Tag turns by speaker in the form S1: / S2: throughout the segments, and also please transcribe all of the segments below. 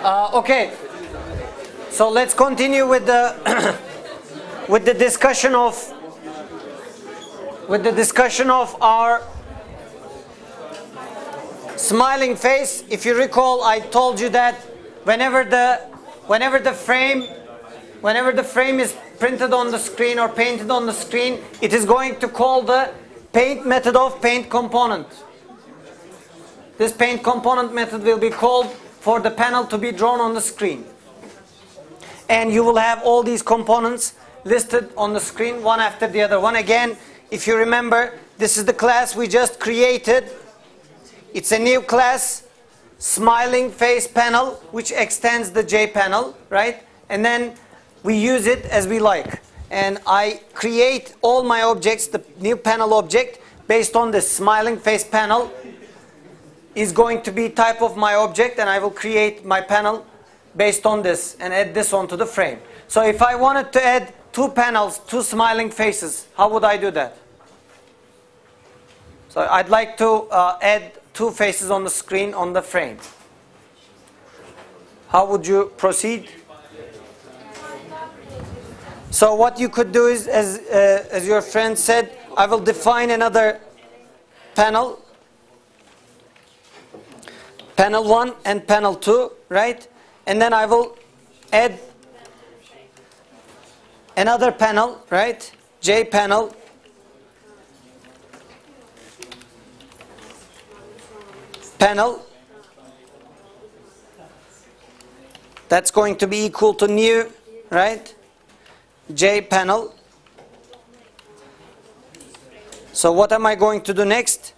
S1: Okay, so let's continue with the with the discussion of our smiling face. If you recall, I told you that whenever the frame is printed on the screen or painted on the screen, it is going to call the paint method of paint component. This paint component method will be called for the panel to be drawn on the screen. And you will have all these components listed on the screen one after the other one. Again, if you remember, this is the class we just created. It's a new class, smiling face panel, which extends the J panel, right? And then we use it as we like. And I create all my objects, the new panel object, based on this smiling face panel is going to be type of my object, and I will create my panel based on this and add this onto the frame. So if I wanted to add two panels, two smiling faces, how would I do that? So I'd like to add two faces on the screen on the frame. How would you proceed? So what you could do is, as your friend said, I will define another panel. Panel 1 and panel 2, right? And then I will add another panel, right? J panel. Panel. That's going to be equal to new, right? J panel. So what am I going to do next?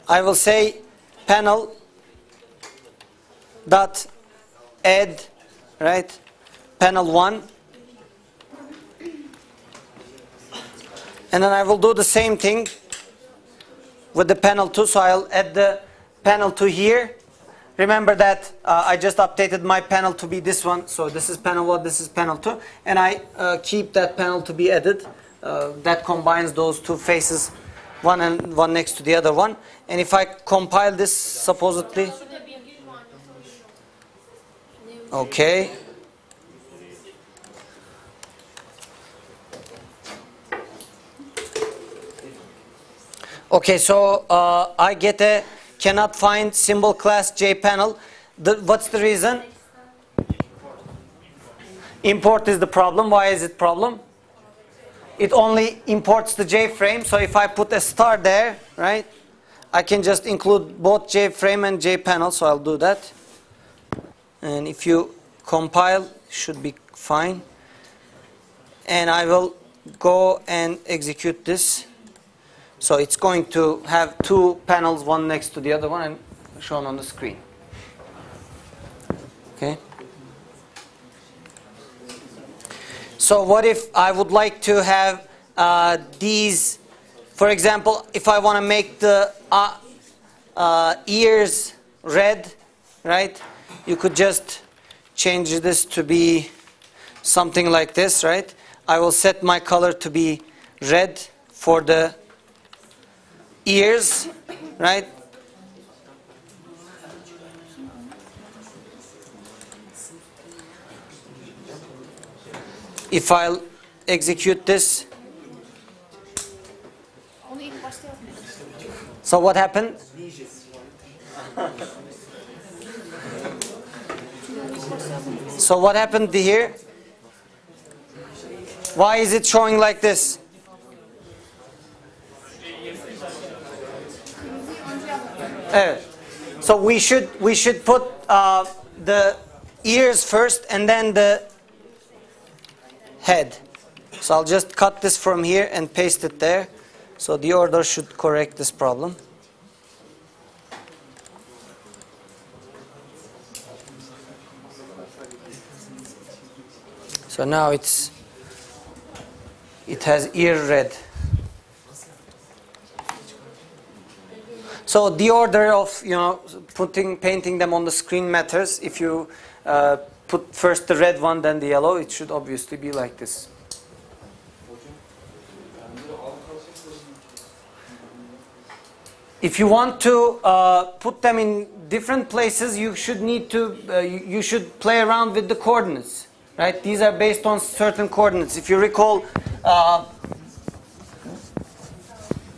S1: I will say panel dot add, right, panel 1, and then I will do the same thing with the panel 2. So I'll add the panel 2 here. Remember that I just updated my panel to be this one. So this is panel 1, this is panel 2, and I keep that panel to be added. That combines those two faces, one next to the other one. And if I compile this, supposedly, okay. Okay, so I get a cannot find symbol class J panel. What's the reason? Import is the problem. Why is it problem? It only imports the J frame. So if I put a star there, right, I can just include both J frame and J panel. So I'll do that. And if you compile, should be fine. And I will go and execute this. So it's going to have two panels, one next to the other one, and shown on the screen. Okay. So what if I would like to have these, for example, if I want to make the ears red, right? You could just change this to be something like this, right? I will set my color to be red for the ears, right? If I'll execute this, so what happened? So what happened here? Why is it showing like this? So we should put the ears first and then the head. So I'll just cut this from here and paste it there. So the order should correct this problem. So now it has ear red. So the order of, painting them on the screen matters. If you put first the red one, then the yellow, it should obviously be like this. If you want to put them in different places you should need to, you should play around with the coordinates, right? These are based on certain coordinates. If you recall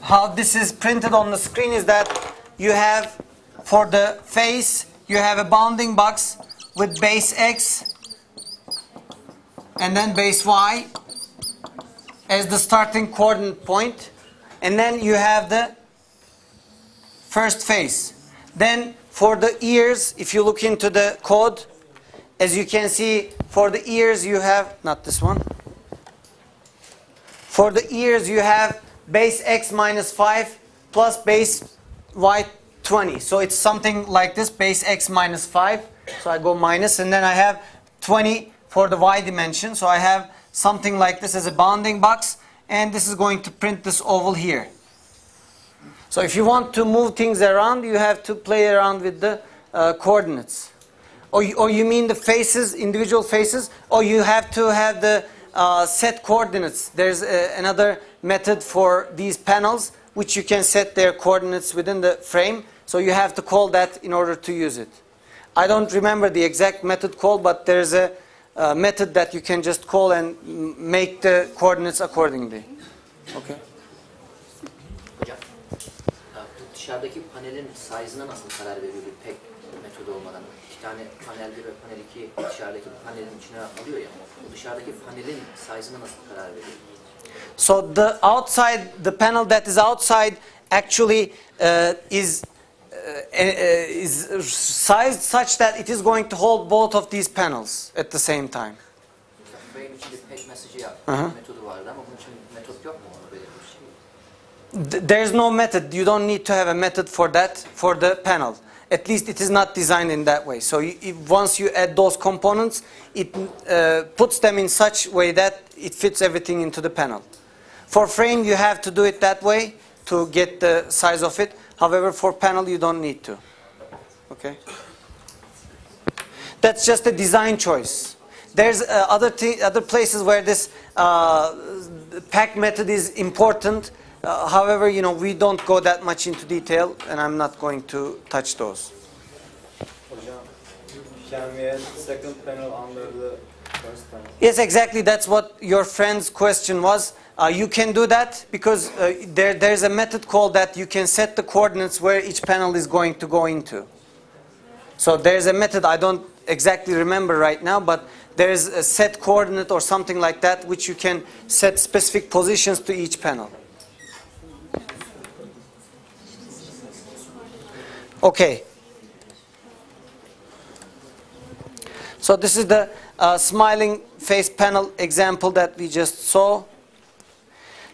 S1: how this is printed on the screen is that you have, for the face, you have a bounding box with base x and then base y as the starting coordinate point, and then you have the first face. Then for the ears, if you look into the code, as you can see, for the ears you have, not this one, for the ears you have base x minus 5 plus base y 20. So it's something like this, base x minus 5. So I go minus, and then I have 20 for the y dimension. So I have something like this as a bounding box, and this is going to print this oval here. So if you want to move things around, you have to play around with the coordinates. Or you mean the faces, individual faces, or you have to have the set coordinates. There's another method for these panels, which you can set their coordinates within the frame. So you have to call that in order to use it. I don't remember the exact method called, but there's a method that you can just call and make the coordinates accordingly. Okay.
S2: Hocam, bu dışarıdaki panelin size'ına nasıl karar veriyor bir pek metodu olmadan? İki tane panel 1 ve panel 2 dışarıdaki panelin içine alıyor ya. Bu dışarıdaki panelin size'ına nasıl karar veriyor?
S1: So the panel that is outside actually is sized such that it is going to hold both of these panels at the same time.
S2: Frame içinde pek mesajı metodu vardı ama bunun için metot yok mu onu belirtmiş?
S1: There's no method. You don't need to have a method for that, for the panel. At least it is not designed in that way. So once you add those components, it puts them in such way that it fits everything into the panel. For frame, you have to do it that way to get the size of it. However, for panel, you don't need to. Okay? That's just a design choice. There's other places where this pack method is important. However, you know, we don't go that much into detail, and I'm not going to touch those.
S3: Can we add second panel under the first panel?
S1: Yes, exactly. That's what your friend's question was. You can do that because there's a method called that you can set the coordinates where each panel is going to go into. So there's a method, I don't exactly remember right now, but there's a set coordinate or something like that which you can set specific positions to each panel. Okay. So this is the smiling face panel example that we just saw.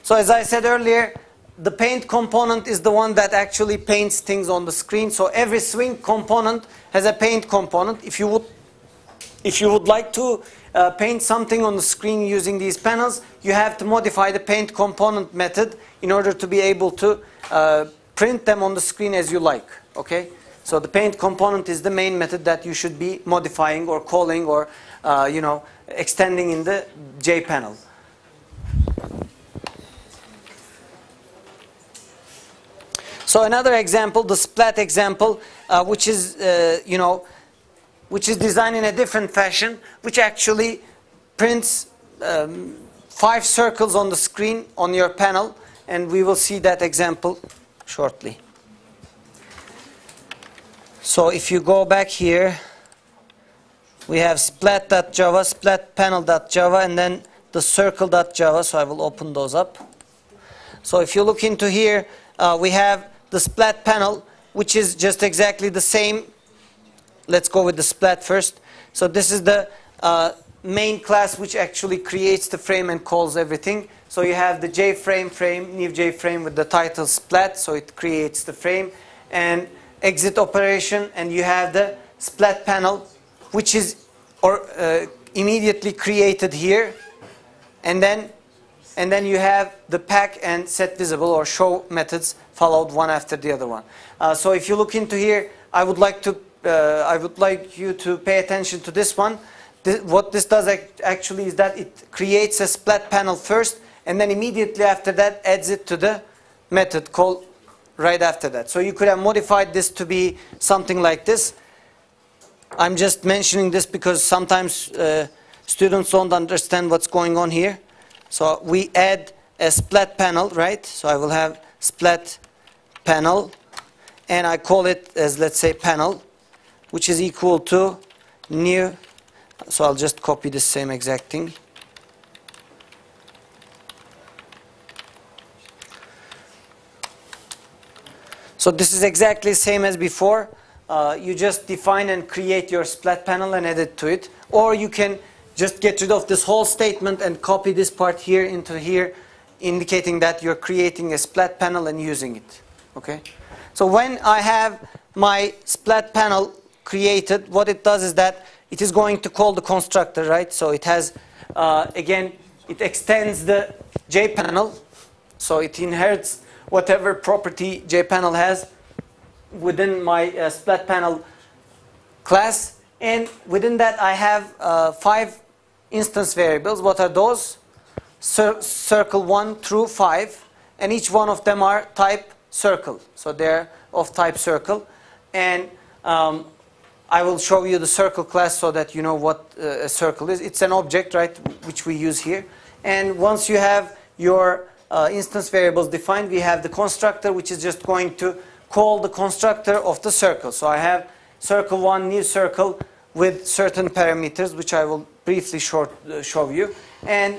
S1: So as I said earlier, the paint component is the one that actually paints things on the screen. So every swing component has a paint component. If you would like to paint something on the screen using these panels, you have to modify the paint component method in order to be able to print them on the screen as you like. Okay? So the paint component is the main method that you should be modifying or calling or extending in the J panel. So another example, the Splat example, which is designed in a different fashion, which actually prints 5 circles on the screen on your panel, and we will see that example shortly. So if you go back here, we have splat.java, splatpanel.java, and then the circle.java. So I will open those up. So if you look into here, we have the Splat panel, which is just exactly the same. Let's go with the Splat first. So this is the main class which actually creates the frame and calls everything. So you have the JFrame, new JFrame with the title Splat, so it creates the frame, and exit operation, and you have the Splat panel, which is immediately created here, and then you have the pack and set visible or show methods followed one after the other one. So if you look into here, I would like you to pay attention to this one. What this does actually is that it creates a Splat panel first, and then immediately after that adds it to the method called right after that. So you could have modified this to be something like this. I'm just mentioning this because sometimes students don't understand what's going on here. So we add a splat panel, right? So I will have splat panel, and I call it as, let's say, panel, which is equal to new. So I'll just copy the same exact thing. So this is exactly the same as before. You just define and create your splat panel and add it to it. Or you can just get rid of this whole statement and copy this part here into here, indicating that you're creating a splat panel and using it. Okay? So when I have my splat panel created, what it does is that it is going to call the constructor, right? So it has, again, it extends the JPanel. So it inherits whatever property JPanel has within my splat panel class. And within that I have 5 instance variables. What are those? Circle 1 through 5. And each one of them are type circle. So they're of type circle. And I will show you the circle class so that you know what a circle is. It's an object, right, which we use here. And once you have your instance variables defined, we have the constructor, which is just going to call the constructor of the circle. So I have circle 1, new circle with certain parameters, which I will briefly show you. And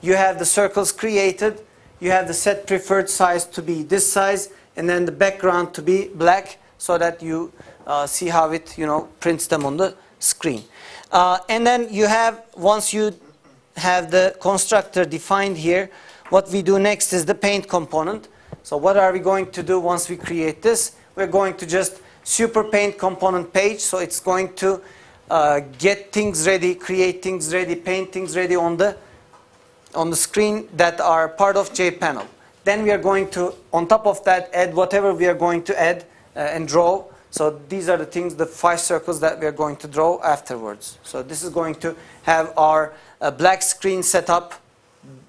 S1: you have the circles created. You have the set preferred size to be this size, and then the background to be black, so that you see how it, prints them on the screen. And then you have, once you have the constructor defined here, what we do next is the paint component. So what are we going to do once we create this? We're going to just super paint component page. So it's going to get things ready, create things ready, paint things ready on the screen that are part of JPanel. Then we are going to, on top of that, add whatever we are going to add and draw. So these are the things, the 5 circles that we are going to draw afterwards. So this is going to have our black screen set up.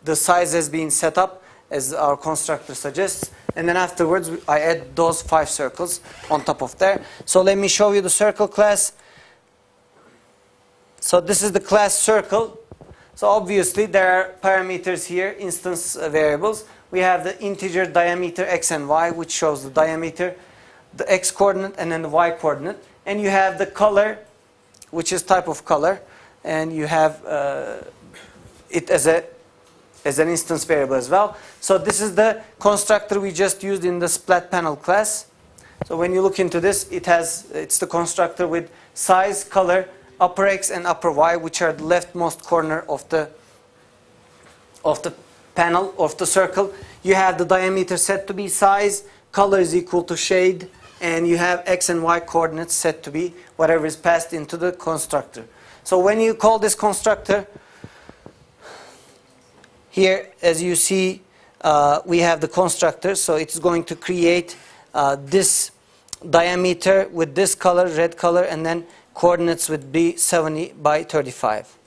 S1: The size has been set up as our constructor suggests. And then afterwards, I add those 5 circles on top of there. So let me show you the circle class. So this is the class circle. So obviously, there are parameters here, instance variables. We have the integer diameter x and y, which shows the diameter, the x coordinate, and then the y coordinate. And you have the color, which is type of color. And you have it as an instance variable as well. So this is the constructor we just used in the splat panel class. So when you look into this, it's the constructor with size, color, upper x and upper y, which are the leftmost corner of the panel, of the circle. You have the diameter set to be size, color is equal to shade, and you have x and y coordinates set to be whatever is passed into the constructor. So when you call this constructor, here, as you see, we have the constructor. So it's going to create this diameter with this color, red color, and then coordinates would be 70 by 35.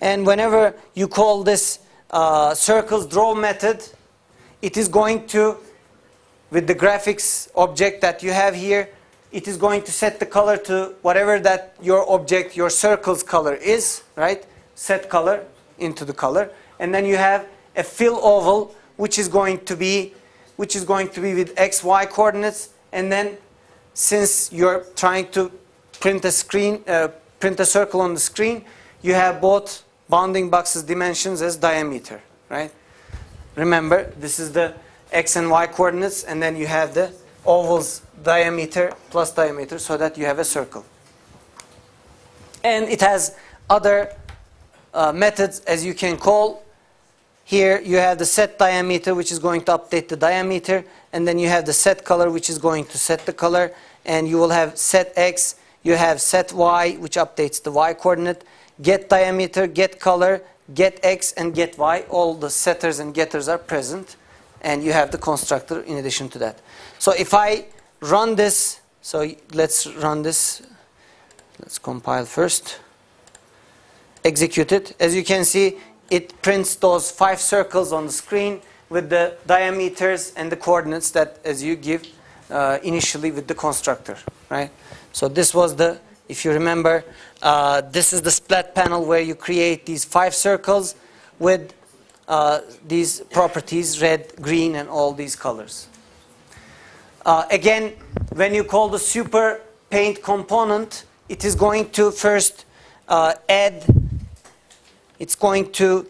S1: And whenever you call this circles draw method, it is going to, with the graphics object that you have here, it is going to set the color to whatever that your object, your circle's color is, right? Set color into the color. And then you have a fill oval, which is going to be with x, y coordinates. And then, since you're trying to print a circle on the screen, you have both bounding boxes dimensions as diameter, right? Remember, this is the x and y coordinates, and then you have the oval's diameter plus diameter, so that you have a circle. And it has other methods as you can call. Here you have the set diameter, which is going to update the diameter, and then you have the set color, which is going to set the color, and you will have set x, you have set y, which updates the y coordinate, get diameter, get color, get x, and get y. All the setters and getters are present, and you have the constructor in addition to that. So if I run this, so let's run this, let's compile first, execute it. As you can see, it prints those 5 circles on the screen with the diameters and the coordinates that as you give initially with the constructor, right? So this was the, if you remember, this is the splat panel where you create these 5 circles with these properties, red, green, and all these colors. Again, when you call the super paint component, it is going to first it's going to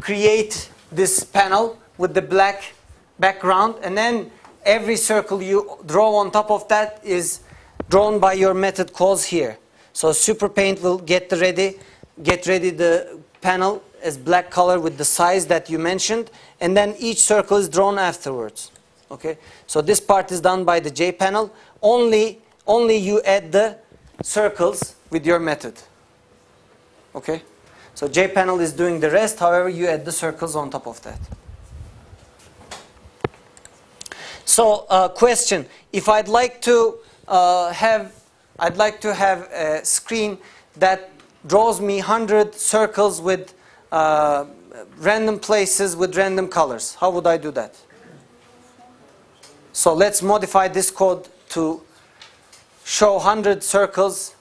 S1: create this panel with the black background, and then every circle you draw on top of that is drawn by your method calls here. So super paint will get ready the panel as black color with the size that you mentioned, and then each circle is drawn afterwards. Okay, so this part is done by the J panel. Only you add the circles with your method. Okay, so J panel is doing the rest. However, you add the circles on top of that. So, question: if I'd like to have a screen that draws me 100 circles with random places with random colors, how would I do that? So let's modify this code to show 100 circles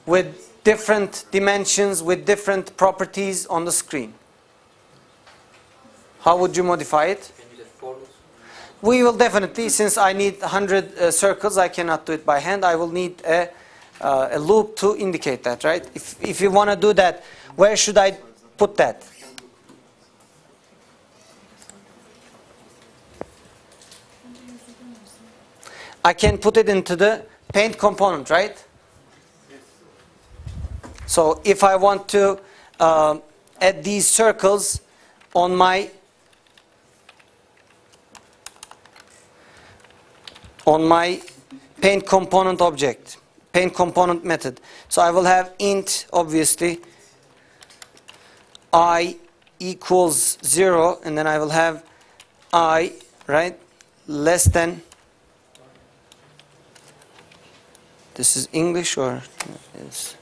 S1: with different dimensions, with different properties on the screen. How would you modify it? We will definitely, since I need 100 circles, I cannot do it by hand. I will need a loop to indicate that, right? If you want to do that, where should I put that? I can put it into the paint component, right? So if I want to add these circles on my paint component object, paint component method. So I will have int, obviously, I equals 0, and then I will have I, right, less than. This is English or it's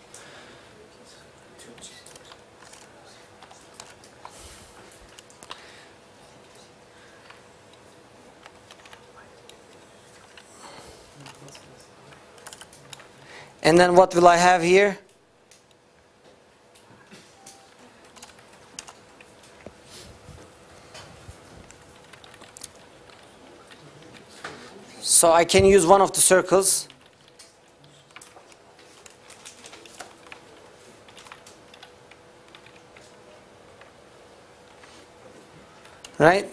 S1: and then what will I have here? So I can use one of the circles. Right?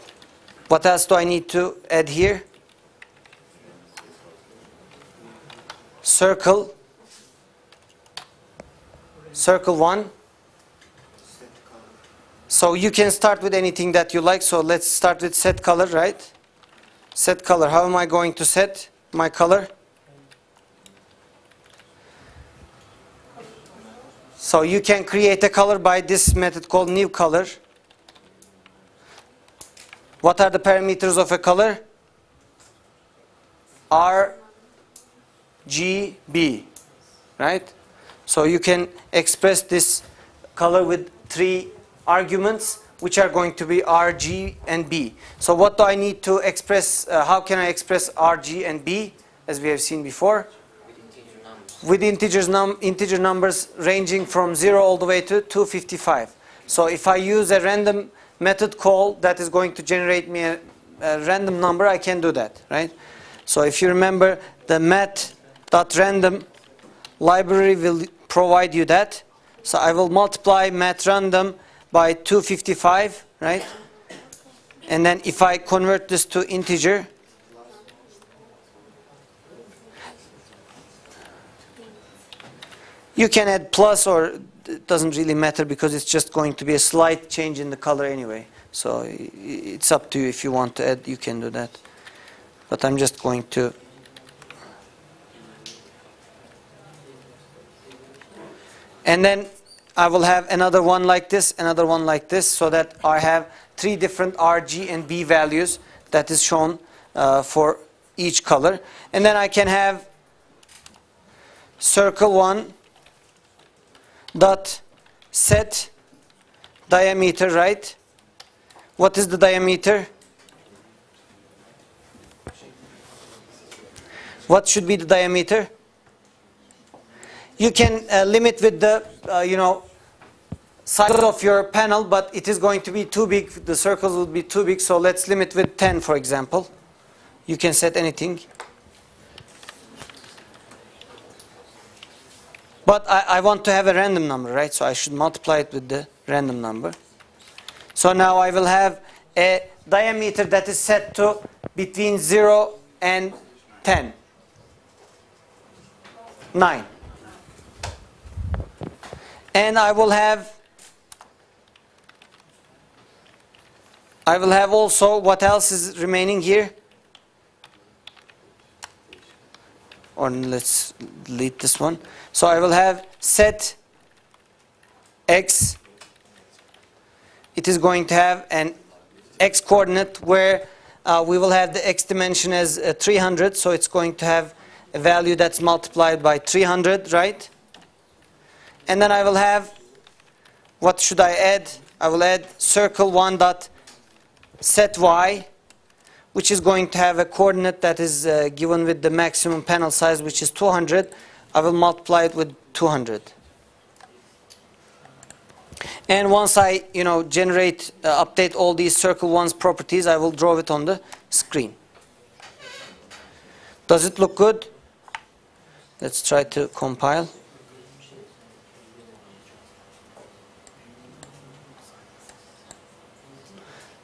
S1: What else do I need to add here? Circle 1. So you can start with anything that you like. So let's start with set color, right? Set color. How am I going to set my color? So you can create a color by this method called new color. What are the parameters of a color? RGB, right? So you can express this color with 3 arguments, which are going to be R, G, and B. So what do I need to express? How can I express R, G, and B, as we have seen before? With integer numbers ranging from 0 all the way to 255. So if I use a random method call that is going to generate me a random number, I can do that, right? So if you remember, the math.random library will provide you that. So I will multiply math.random by 255, right? And then if I convert this to integer, you can add plus, or it doesn't really matter because it's just going to be a slight change in the color anyway. So it's up to you. If you want to add, you can do that. But I'm just going to. And then I will have another one like this, another one like this, so that I have 3 different R, G, and B values that is shown for each color. And then I can have circle 1 dot set diameter, right? What is the diameter? What should be the diameter? You can limit with the, size of your panel, but it is going to be too big. The circles would be too big, so let's limit with 10, for example. You can set anything. But I want to have a random number, right? So I should multiply it with the random number. So now I will have a diameter that is set to between 0 and 10. 9. And I will have also, what else is remaining here? Or let's delete this one. So I will have set x. It is going to have an x coordinate where we will have the x dimension as 300. So it's going to have a value that's multiplied by 300, right? And then I will have, what should I add? I will add circle 1 dot set y, which is going to have a coordinate that is given with the maximum panel size, which is 200. I will multiply it with 200. And once I, generate, update all these circle 1's properties, I will draw it on the screen. Does it look good? Let's try to compile.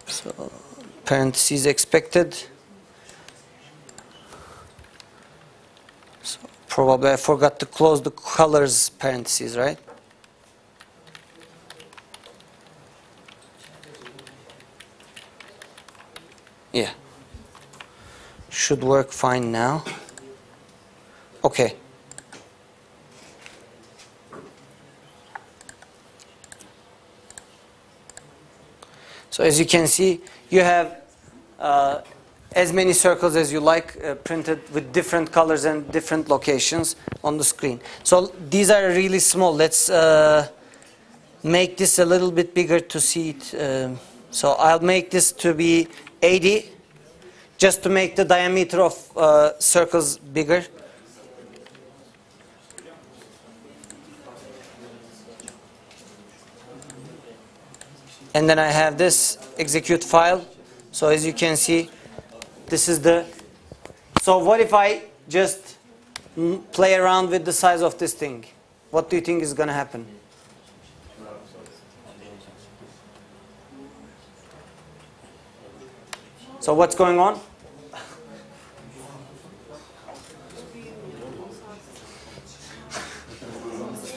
S1: So, parentheses expected. So, probably I forgot to close the colors parentheses, right? Yeah. Should work fine now. Okay. So as you can see, you have as many circles as you like printed with different colors and different locations on the screen. So these are really small. Let's make this a little bit bigger to see it. So I'll make this to be 80, just to make the diameter of circles bigger. And then I have this execute file. So as you can see, this is the... So what if I just play around with the size of this thing? What do you think is going to happen? So what's going on?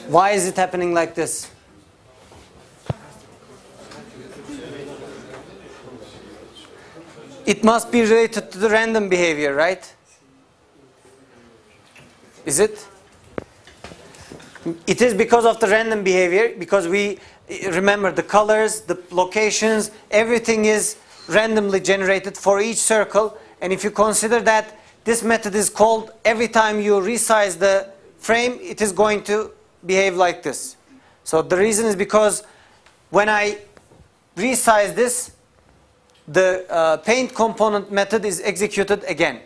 S1: Why is it happening like this? It must be related to the random behavior, right? Is it? It is because of the random behavior, because we remember the colors, the locations, everything is randomly generated for each circle. And if you consider that this method is called every time you resize the frame, it is going to behave like this. So the reason is because when I resize this, the paint component method is executed again,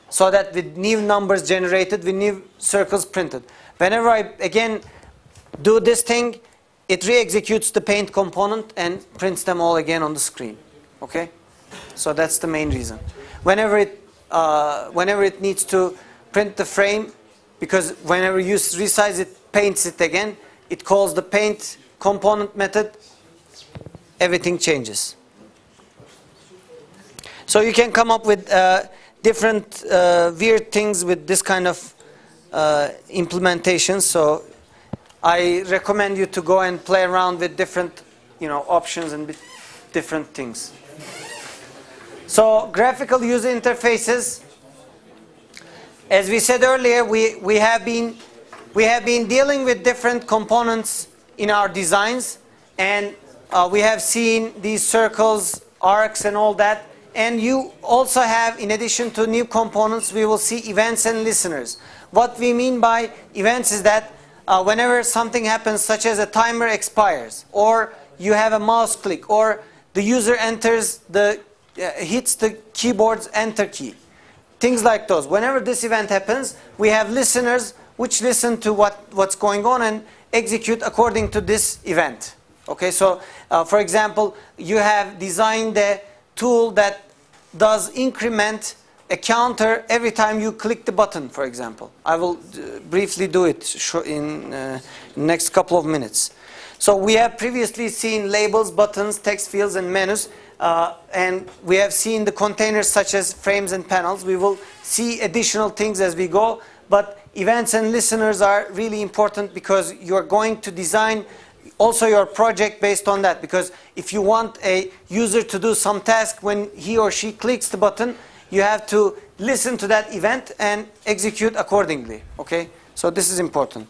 S1: so that with new numbers generated, with new circles printed. Whenever I again do this thing, it re-executes the paint component and prints them all again on the screen. Okay, so that's the main reason. Whenever it needs to print the frame, because whenever you resize it, paints it again, it calls the paint component method. Everything changes. So you can come up with different weird things with this kind of implementation. So I recommend you to go and play around with different, options and different things. So graphical user interfaces, as we said earlier, we have been dealing with different components in our designs, and we have seen these circles, arcs, and all that. And you also have, in addition to new components, we will see events and listeners. What we mean by events is that whenever something happens, such as a timer expires, or you have a mouse click, or the user enters hits the keyboard's enter key, things like those. Whenever this event happens, we have listeners which listen to what's going on and execute according to this event. Okay, so for example, you have designed a tool that does increment a counter every time you click the button, for example. I will briefly do it in the next couple of minutes. So we have previously seen labels, buttons, text fields, and menus. And we have seen the containers such as frames and panels. We will see additional things as we go. But events and listeners are really important because you're going to design also your project based on that. Because if you want a user to do some task when he or she clicks the button, you have to listen to that event and execute accordingly. Okay? So this is important.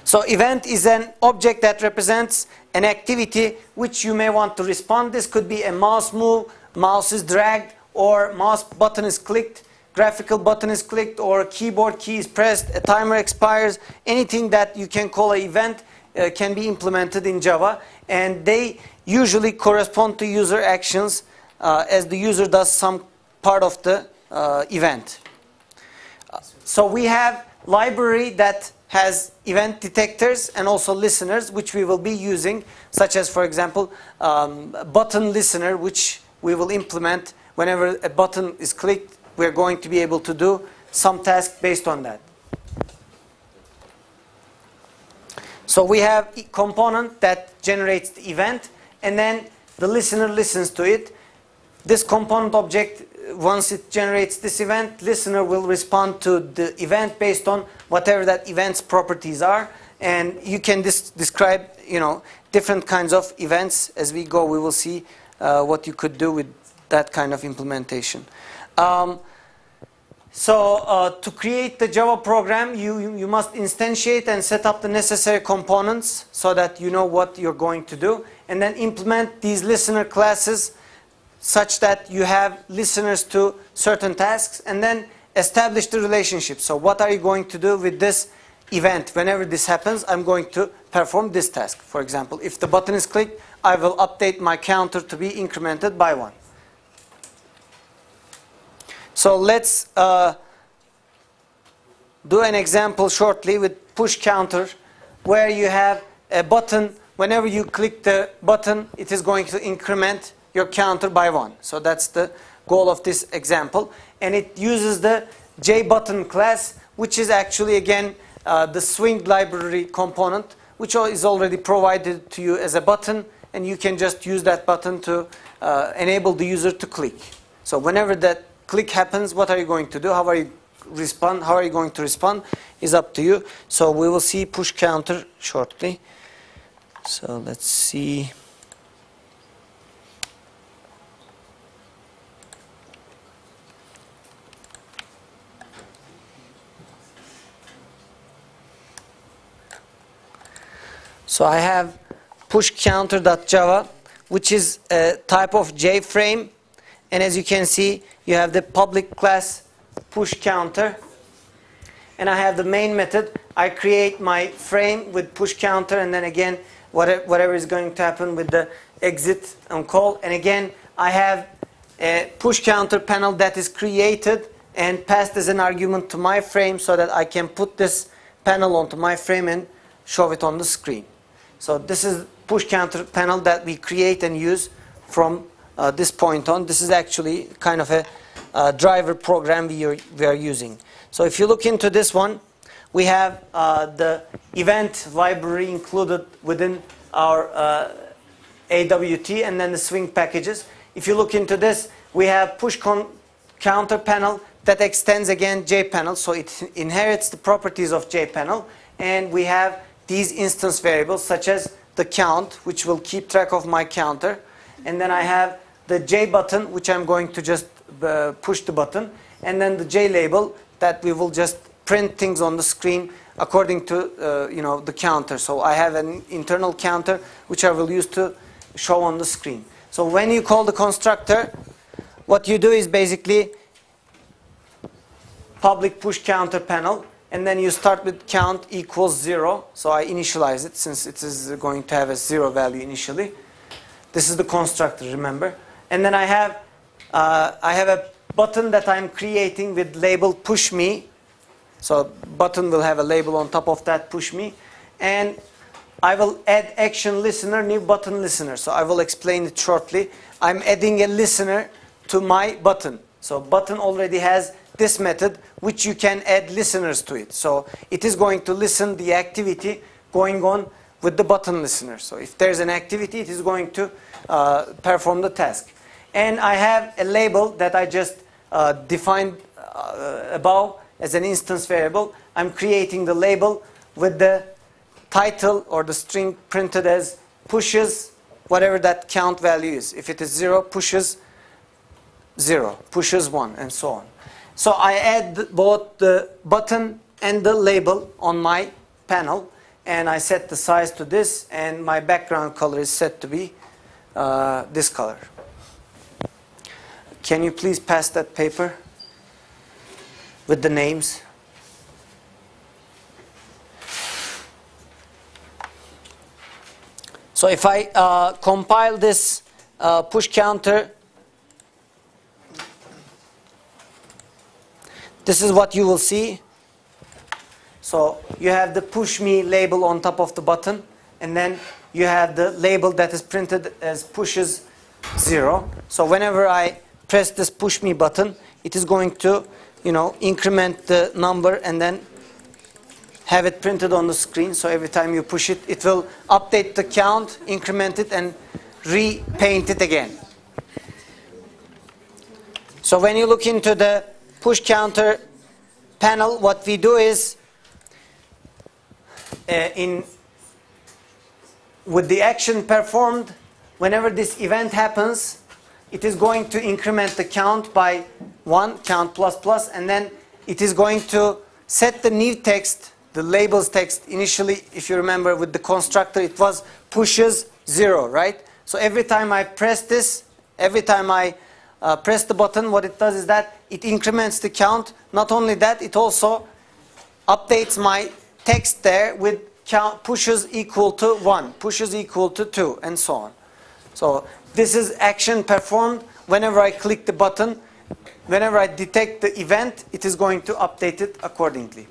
S1: So event is an object that represents an activity which you may want to respond. This could be a mouse move, mouse is dragged, or mouse button is clicked, graphical button is clicked, or keyboard key is pressed, a timer expires. Anything that you can call an event can be implemented in Java. And they usually correspond to user actions as the user does some part of the event. So we have library that has event detectors and also listeners, which we will be using, such as, for example, button listener, which we will implement whenever a button is clicked. We're going to be able to do some task based on that. So we have a component that generates the event, and then the listener listens to it. This component object, once it generates this event, listener will respond to the event based on whatever that event's properties are. And you can describe, different kinds of events as we go. We will see what you could do with that kind of implementation. To create the Java program, you must instantiate and set up the necessary components so that you know what you're going to do. And then implement these listener classes such that you have listeners to certain tasks, and then establish the relationship. So what are you going to do with this event? Whenever this happens, I'm going to perform this task. For example, if the button is clicked, I will update my counter to be incremented by 1. So let's do an example shortly with push counter, where you have a button. Whenever you click the button, it is going to increment your counter by 1. So that's the goal of this example. And it uses the JButton class, which is actually, again, the swing library component, which is already provided to you as a button. And you can just use that button to enable the user to click. So whenever that click happens, what are you going to do? How are you going to respond is up to you. So we will see push counter shortly. So let's see. So I have pushCounter.java, which is a type of JFrame. And as you can see, you have the public class pushCounter. And I have the main method. I create my frame with pushCounter, and then again, whatever is going to happen with the exit on call. And again, I have a pushCounter panel that is created and passed as an argument to my frame so that I can put this panel onto my frame and show it on the screen. So this is pushCounter panel that we create and use from this point on. This is actually kind of a driver program we are using. So if you look into this one, we have the event library included within our AWT, and then the swing packages. If you look into this, we have pushCounter panel that extends again JPanel, so it inherits the properties of JPanel. And we have these instance variables such as the count, which will keep track of my counter. And then I have the J button, which I'm going to just push the button. And then the J label that we will just print things on the screen according to the counter. So I have an internal counter which I will use to show on the screen. So when you call the constructor, what you do is basically public push counter panel, and then you start with count equals 0. So I initialize it since it is going to have a 0 value initially. This is the constructor, remember. And then I have I have a button that I'm creating with label push me. So button will have a label on top of that, push me. And I will add action listener, new button listener. So I will explain it shortly. I'm adding a listener to my button. So button already has this method, which you can add listeners to it. So it is going to listen the activity going on with the button listener. So if there's an activity, it is going to perform the task. And I have a label that I just defined above as an instance variable. I'm creating the label with the title or the string printed as pushes whatever that count value is. If it is 0, pushes 0, pushes 1, and so on. So I add both the button and the label on my panel, and I set the size to this, and my background color is set to be this color. Can you please pass that paper with the names? So if I compile this push counter, this is what you will see. So you have the push me label on top of the button, and then you have the label that is printed as pushes 0. So whenever I press this push me button, it is going to, increment the number and then have it printed on the screen. So every time you push it, it will update the count, increment it, and repaint it again. So when you look into the push counter panel, what we do is with the action performed, whenever this event happens, it is going to increment the count by 1, count plus plus, and then it is going to set the new text, the labels text. Initially, if you remember with the constructor, it was pushes 0, right? So every time I press this, every time I press the button, what it does is that it increments the count. Not only that, it also updates my text there with count pushes equal to 1, pushes equal to 2, and so on. So this is action performed. Whenever I click the button, whenever I detect the event, it is going to update it accordingly.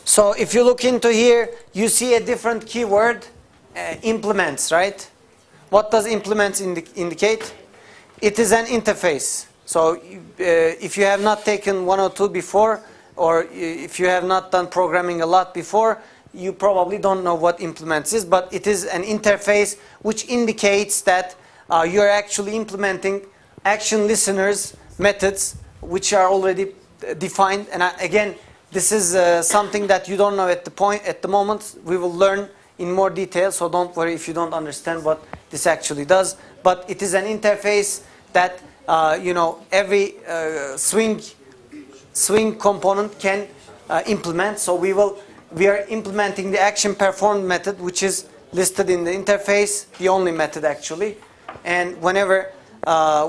S1: So if you look into here, you see a different keyword, implements, right? What does implements indicate? It is an interface. So if you have not taken 102 before, or if you have not done programming a lot before, you probably don't know what implements is, but it is an interface which indicates that you're actually implementing action listeners methods which are already defined. And again, this is something that you don't know at the moment. We will learn in more detail, so don't worry if you don't understand what this actually does. But it is an interface that every swing component can implement. So we are implementing the action performed method, which is listed in the interface, the only method actually. And whenever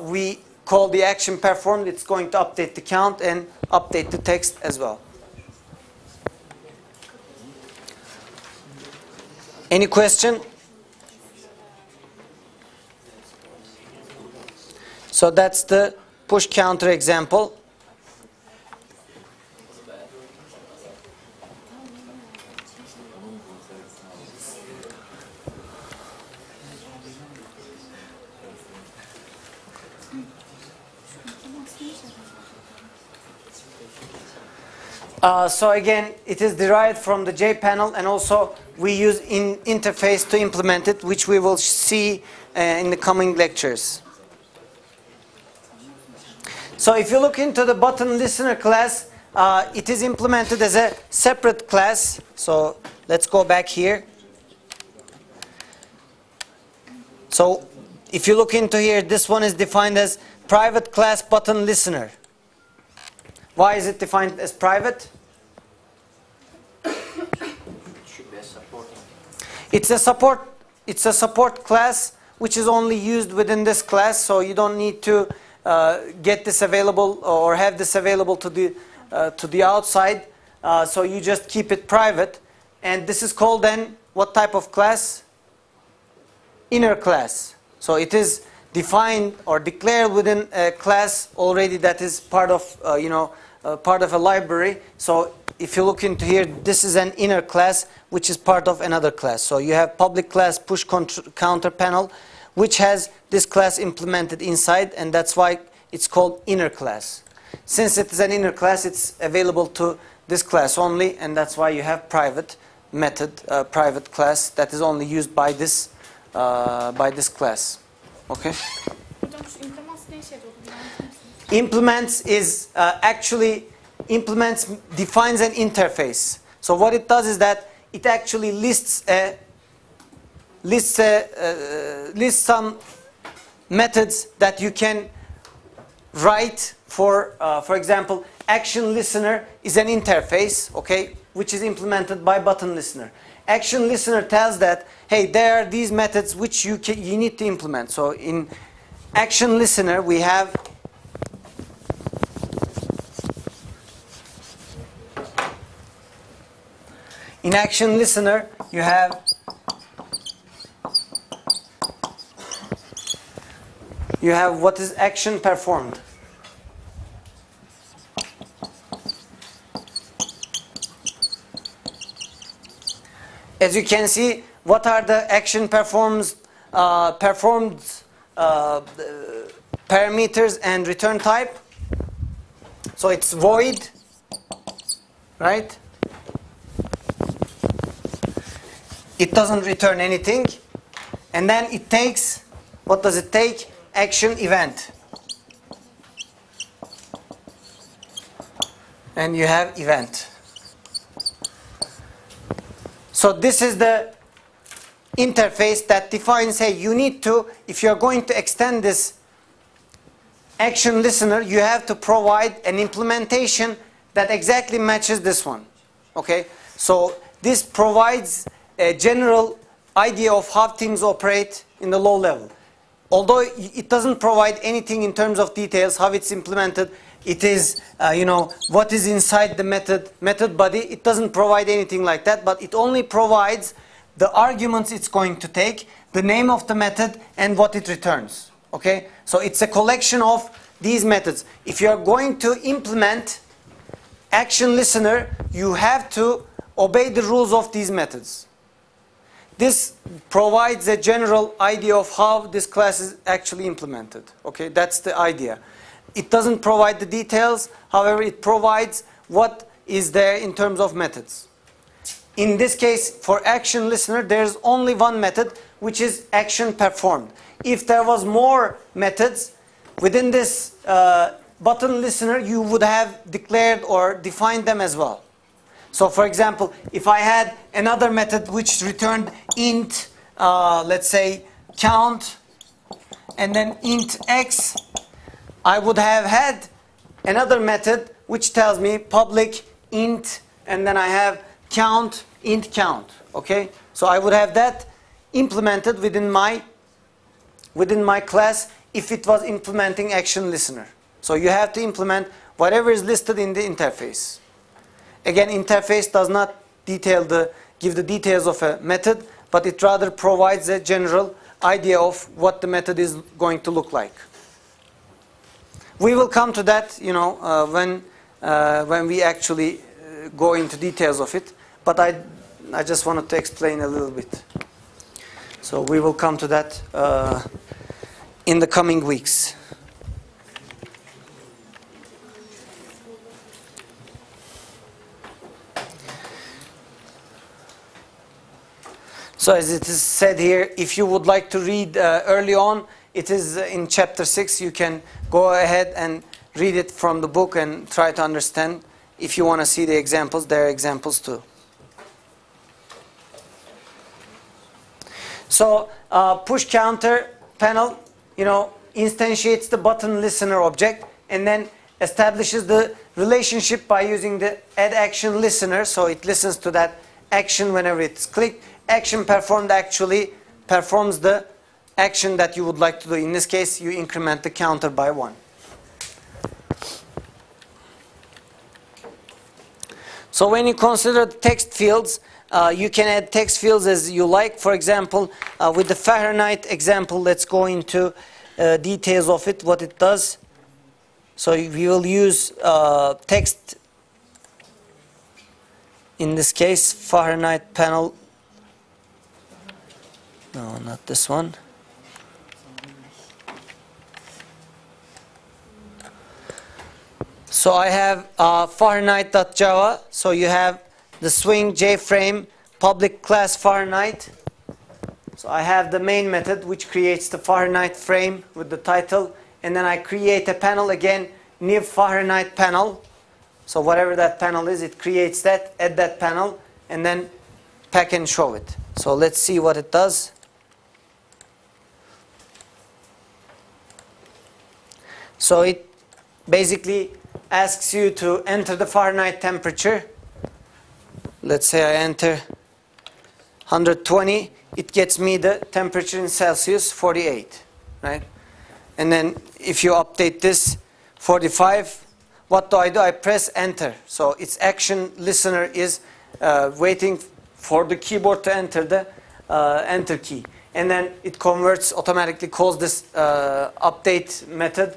S1: we call the action performed, it's going to update the count and update the text as well. Any question? So that's the push counter example. So again, it is derived from the JPanel, and also we use interface to implement it, which we will see in the coming lectures. So if you look into the button listener class, it is implemented as a separate class. So let's go back here. So if you look into here, this one is defined as private class button listener. Why is it defined as private? It's a support class which is only used within this class, so you don't need to get this available or have this available to the outside. So you just keep it private, and this is called then what type of class? inner class. So it is defined or declared within a class already that is part of, part of a library. So if you look into here, this is an inner class which is part of another class. So you have public class push counter panel, which has this class implemented inside, and that's why it's called inner class. Since it is an inner class, it's available to this class only, and that's why you have private method, private class that is only used by this class. Okay. Implements is actually defines an interface. So what it does is that it actually lists some methods that you can write for example, action listener is an interface, okay, which is implemented by button listener. Action listener tells that, hey, there are these methods which you need to implement. So in action listener we have in action listener you have what is action performed. As you can see, what are the action performed parameters and return type? So it's void, right? It doesn't return anything. And then it takes, what does it take? Action event. And you have event. So this is the interface that defines, hey, you need to, if you're going to extend this action listener, you have to provide an implementation that exactly matches this one. Okay? So this provides a general idea of how things operate in the low level. Although it doesn't provide anything in terms of details, how it's implemented, it is, what is inside the method body. It doesn't provide anything like that, but it only provides the arguments it's going to take, the name of the method, and what it returns. Okay? So it's a collection of these methods. If you're going to implement action listener, you have to obey the rules of these methods. This provides a general idea of how this class is actually implemented. Okay, that's the idea. It doesn't provide the details, however, it provides what is there in terms of methods. In this case, for action listener, there's only one method, which is action performed. If there was more methods within this button listener, you would have declared or defined them as well. So for example, if I had another method which returned int, let's say count, and then int x, I would have had another method which tells me public int, and then I have count, int count. Okay? So I would have that implemented within my class if it was implementing action listener. So you have to implement whatever is listed in the interface. Again, interface does not give the details of a method, but it rather provides a general idea of what the method is going to look like. We will come to that, when we actually go into details of it. But I just wanted to explain a little bit. So we will come to that in the coming weeks. So as it is said here, if you would like to read early on, it is in chapter 6. You can go ahead and read it from the book and try to understand. If you want to see the examples, there are examples too. So push counter panel, instantiates the button listener object and then establishes the relationship by using the add action listener. So it listens to that action whenever it's clicked. Action performed actually performs the action that you would like to do. In this case, you increment the counter by 1. So when you consider the text fields, you can add text fields as you like. For example, with the Fahrenheit example, let's go into details of it, what it does. So we will use text, in this case, Fahrenheit panel. No, not this one. So I have Fahrenheit.java. So you have the swing JFrame public class Fahrenheit. So I have the main method which creates the Fahrenheit frame with the title. And then I create a panel again, new Fahrenheit panel. So whatever that panel is, it creates that, add that panel, and then pack and show it. So let's see what it does. So it basically asks you to enter the Fahrenheit temperature. Let's say I enter 120. It gets me the temperature in Celsius, 48, right? And then if you update this, 45, what do? I press enter. So its action listener is waiting for the keyboard to enter the enter key. And then it converts, automatically calls this update method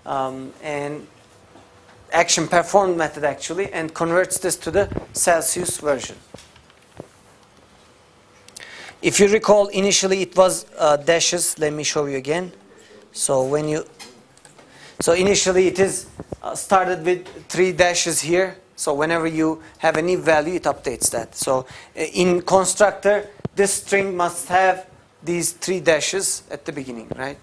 S1: and action performed method actually, and converts this to the Celsius version. If you recall, initially it was dashes. Let me show you again. So initially it is started with 3 dashes here. So whenever you have a new value, it updates that. So in constructor, this string must have these 3 dashes at the beginning, right?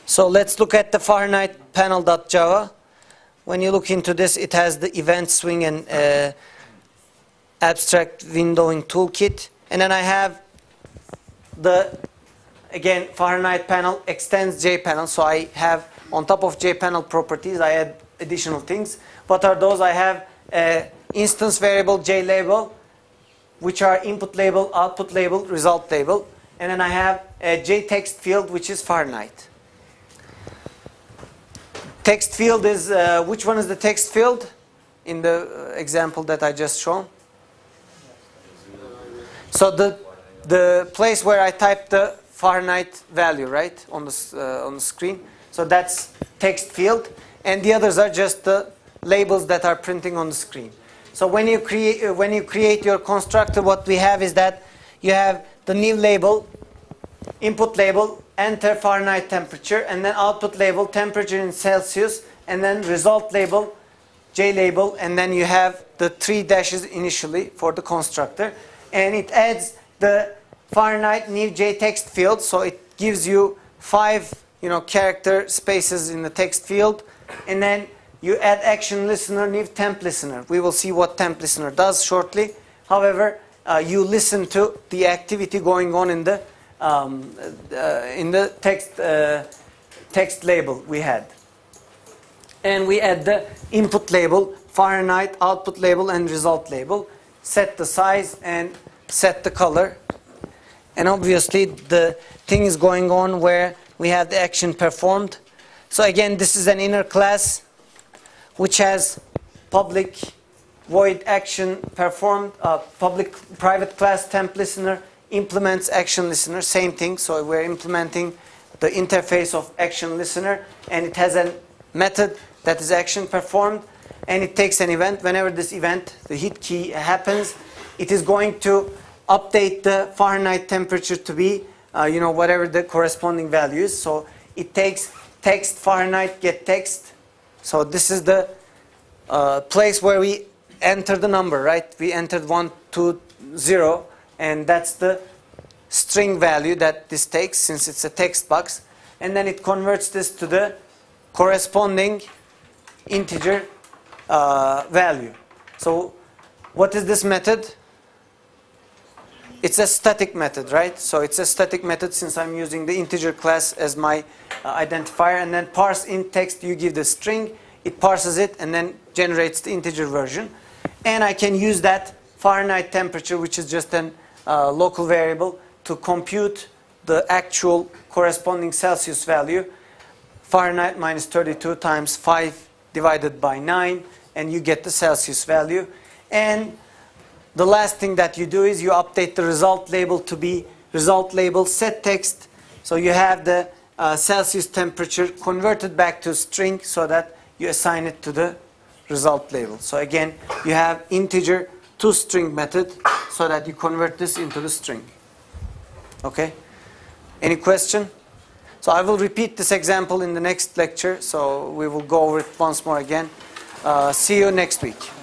S1: So let's look at the Fahrenheit panel.java. When you look into this, it has the event swing and abstract windowing toolkit. And then I have the, again, Fahrenheit panel extends JPanel. So I have, on top of JPanel properties, I add additional things. What are those? I have instance variable JLabel, which are input label, output label, result label. And then I have a JText field, which is Fahrenheit. Text field is, which one is the text field in the example that I just shown? So the place where I type the Fahrenheit value, right, on the screen. So that's text field, and the others are just the labels that are printing on the screen. So when you create your constructor, what we have is that you have the new label, input label, enter Fahrenheit temperature, and then output label, temperature in Celsius, and then result label, JLabel, and then you have the 3 dashes initially for the constructor. And it adds the Fahrenheit new JText field, so it gives you 5 character spaces in the text field, and then you add action listener, new temp listener. We will see what temp listener does shortly. However, you listen to the activity going on in the text label we had. And we add the input label, Fahrenheit, output label, and result label. Set the size and set the color. And obviously the thing is going on where we have the action performed. So again, this is an inner class which has public void action performed, public private class temp listener, implements action listener, same thing. So we're implementing the interface of action listener, and it has a method that is action performed, and it takes an event. Whenever this event, the hit key happens, it is going to update the Fahrenheit temperature to be whatever the corresponding value is. So it takes text Fahrenheit get text. So this is the place where we enter the number, right? We entered 120, and that's the string value that this takes, since it's a text box. And then it converts this to the corresponding integer value. So what is this method? It's a static method, right? So it's a static method since I'm using the integer class as my identifier. And then parse int text, you give the string, it parses it, and then generates the integer version. And I can use that Fahrenheit temperature, which is just an local variable, to compute the actual corresponding Celsius value. Fahrenheit minus 32 times 5 divided by 9, and you get the Celsius value. And the last thing that you do is you update the result label to be result label set text. So you have the Celsius temperature converted back to string so that you assign it to the result label. So again, you have integer to string method so that you convert this into the string. Okay? Any question? So I will repeat this example in the next lecture. So we will go over it once more again. See you next week.